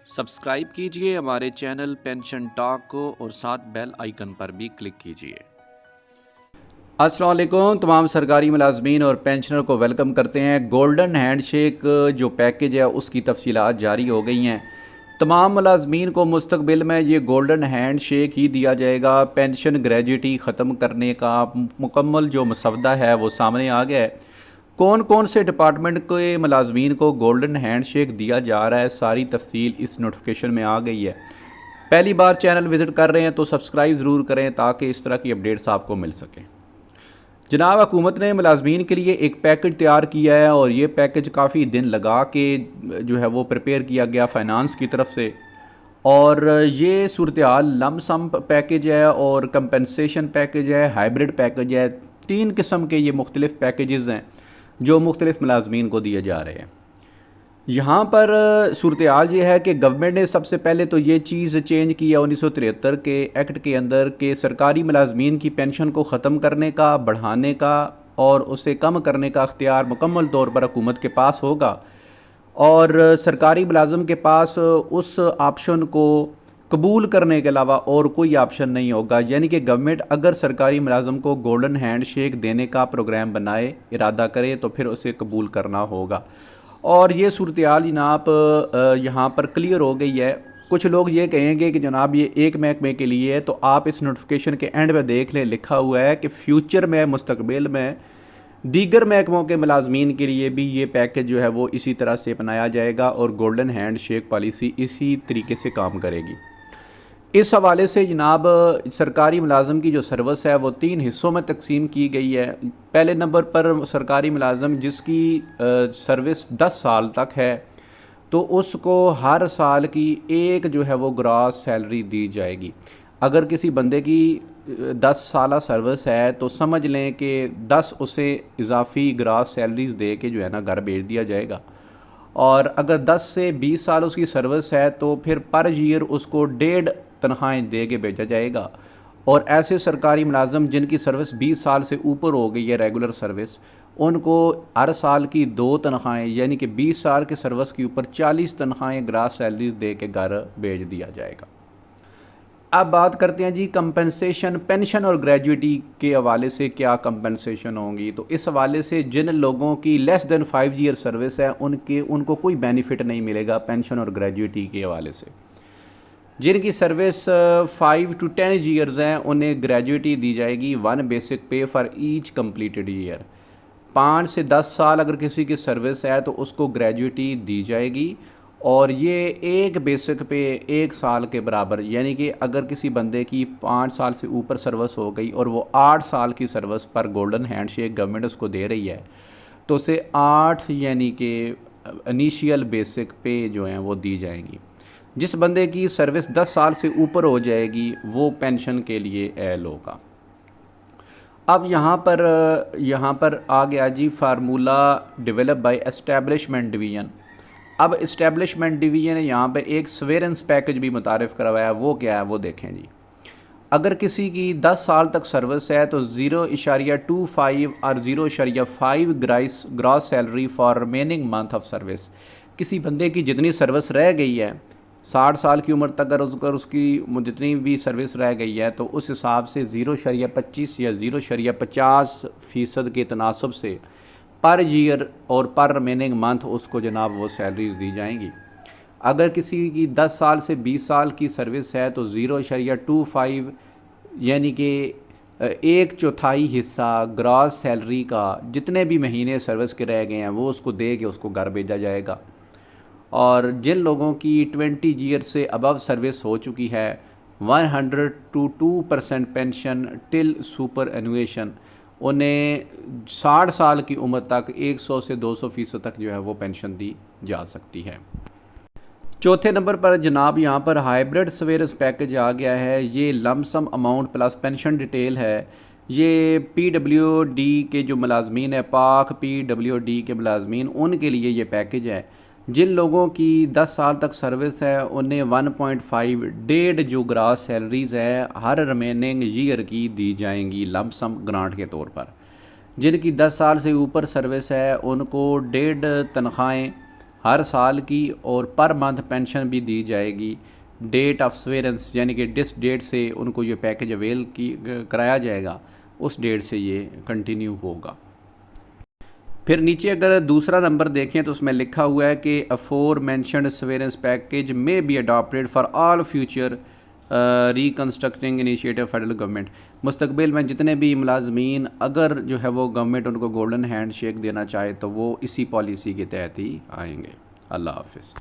Subscribe कीजिए हमारे channel pension talk को और साथ बेल आइकन पर भी क्लिक कीजिए। अस्सलाम वालेकुम तमाम सरकारी मुलाजमीन और पेंशनर को वेलकम करते हैं। गोल्डन हैंडशेक जो पैकेज है उसकी तफसीलात जारी हो गई हैं। तमाम मुलाजमीन को मुस्तकबिल में ये गोल्डन हैंडशेक ही दिया जाएगा। पेंशन ग्रेजुटी ख़त्म करने का मुकम्मल जो मसवदा है वो सामने आ गया है। कौन कौन से डिपार्टमेंट के मुलाजमीन को गोल्डन हैंडशेक दिया जा रहा है, सारी तफसील इस नोटिफिकेशन में आ गई है। पहली बार चैनल विज़िट कर रहे हैं तो सब्सक्राइब ज़रूर करें ताकि इस तरह की अपडेट्स आपको मिल सकें। जनाब, हुकूमत ने मुलाजमीन के लिए एक पैकेज तैयार किया है और ये पैकेज काफ़ी दिन लगा के जो है वो प्रिपेयर किया गया फ़ाइनांस की तरफ से। और ये सूरत हाल लमसम पैकेज है और कंपनसेशन पैकेज है, हाइब्रिड पैकेज है। तीन किस्म के ये मुख्तलिफ़ पैकेजेस हैं जो मुख्तलिफ़ मुलाजमीन को दिए जा रहे हैं। यहाँ पर सूरत हाल ये है कि गवर्नमेंट ने सबसे पहले तो ये चीज़ चेंज की है 1973 के एक्ट के अंदर कि सरकारी मुलाजमीन की पेंशन को ख़त्म करने का, बढ़ाने का और उसे कम करने का अख्तियार मुकम्मल तौर पर हुकूमत के पास होगा। और सरकारी मुलाजम के पास उस ऑप्शन को कबूल करने के अलावा और कोई ऑप्शन नहीं होगा। यानी कि गवर्नमेंट अगर सरकारी मुलाजम को गोल्डन हैंड शेक देने का प्रोग्राम बनाए, इरादा करे, तो फिर उसे कबूल करना होगा। और ये सूरत हाल जनाब यहाँ पर क्लियर हो गई है। कुछ लोग ये कहेंगे कि जनाब ये एक महकमे के लिए है, तो आप इस नोटिफिकेशन के एंड में देख लें, लिखा हुआ है कि फ्यूचर में, मुस्तकबिल में दीगर महकमों के मुलाजमीन के लिए भी ये पैकेज जो है वो इसी तरह से अपनाया जाएगा और गोल्डन हैंड शेक पॉलिसी इसी तरीके से काम करेगी। इस हवाले से जनाब सरकारी मुलाजम की जो सर्विस है वो तीन हिस्सों में तकसीम की गई है। पहले नंबर पर सरकारी मुलाजम जिसकी सर्विस 10 साल तक है तो उसको हर साल की एक जो है वो ग्रॉस सैलरी दी जाएगी। अगर किसी बंदे की 10 साल सर्विस है तो समझ लें कि 10 उसे इजाफी ग्रॉस सैलरीज दे के जो है ना घर भेज दिया जाएगा। और अगर 10 से 20 साल उसकी सर्विस है तो फिर पर ईयर उसको 1.5 तनख्वाहें दे के भेजा जाएगा। और ऐसे सरकारी मुलाजम जिनकी सर्विस 20 साल से ऊपर हो गई है रेगुलर सर्विस, उनको हर साल की 2 तनख्वाहें यानी कि 20 साल के सर्विस के ऊपर 40 तनख्वाहें ग्रास सैलरीज दे के घर भेज दिया जाएगा। अब बात करते हैं जी कंपनसेशन, पेंशन और ग्रेजुटी के हवाले से क्या कंपनसेशन होंगी। तो इस हवाले से जिन लोगों की लेस देन 5 ईयर सर्विस है उनको कोई बेनिफिट नहीं मिलेगा पेंशन और ग्रेजुटी के हवाले से। जिनकी सर्विस 5 to 10 ईयर्स हैं उन्हें ग्रेजुटी दी जाएगी 1 बेसिक पे फॉर ईच कम्प्लीटेड ईयर। 5 से 10 साल अगर किसी की सर्विस है तो उसको ग्रेजुटी दी जाएगी और ये एक बेसिक पे 1 साल के बराबर। यानी कि अगर किसी बंदे की 5 साल से ऊपर सर्विस हो गई और वो 8 साल की सर्विस पर गोल्डन हैंडशेक गवर्नमेंट उसको दे रही है तो उसे 8 यानी कि इनिशियल बेसिक पे जो हैं वो दी जाएंगी। जिस बंदे की सर्विस 10 साल से ऊपर हो जाएगी वो पेंशन के लिए एल होगा। अब यहाँ पर आ गया जी formula develop by establishment division. अब इस्टेब्लिशमेंट डिवीज़न ने यहाँ पे एक सवेरेंस पैकेज भी मुतारिफ़ करवाया है। वो क्या है वो देखें जी। अगर किसी की 10 साल तक सर्विस है तो 0.25 और 0.5 gross salary for remaining month of service. किसी बंदे की जितनी सर्विस रह गई है 60 साल की उम्र तक अगर उसकी जितनी भी सर्विस रह गई है तो उस हिसाब से 0.25 या 0.50% के तनासब से पर ईयर और पर रिमेनिंग मंथ उसको जनाब वो सैलरीज दी जाएंगी। अगर किसी की 10 साल से 20 साल की सर्विस है तो 0.25 यानी कि 1/4 हिस्सा ग्रॉस सैलरी का जितने भी महीने सर्विस के रह गए हैं वो उसको दे के उसको घर भेजा जाएगा। और जिन लोगों की 20 ईयर से अबव सर्विस हो चुकी है 100 to 2% पेंशन टिल सुपर एनुएशन, उन्हें 60 साल की उम्र तक 100 से 200% तक जो है वो पेंशन दी जा सकती है। चौथे नंबर पर जनाब यहाँ पर हाइब्रिड सवेरेंस पैकेज आ गया है। ये lump sum amount plus pension detail है। ये PWD के जो मुलाजमीन है, पाक PWD के मुलाजमीन, उनके लिए ये पैकेज है। जिन लोगों की 10 साल तक सर्विस है उन्हें 1.5 जो ग्रास सैलरीज है हर रिमेनिंग ईयर की दी जाएंगी लमसम ग्रांट के तौर पर। जिनकी 10 साल से ऊपर सर्विस है उनको 1.5 तनख्वाहें हर साल की और पर मंथ पेंशन भी दी जाएगी। डेट ऑफ सवेरेंस यानी कि जिस डेट से उनको ये पैकेज अवेल की कराया जाएगा उस डेट से ये कंटिन्यू होगा। फिर नीचे अगर दूसरा नंबर देखें तो उसमें लिखा हुआ है कि aforementioned severance package may be adopted for all future reconstructing initiative federal government. मुस्तकबिल में जितने भी मुलाजमीन अगर जो है वो गवर्नमेंट उनको गोल्डन हैंड शेक देना चाहे तो वो इसी पॉलिसी के तहत ही आएंगे। अल्लाह हाफिज़।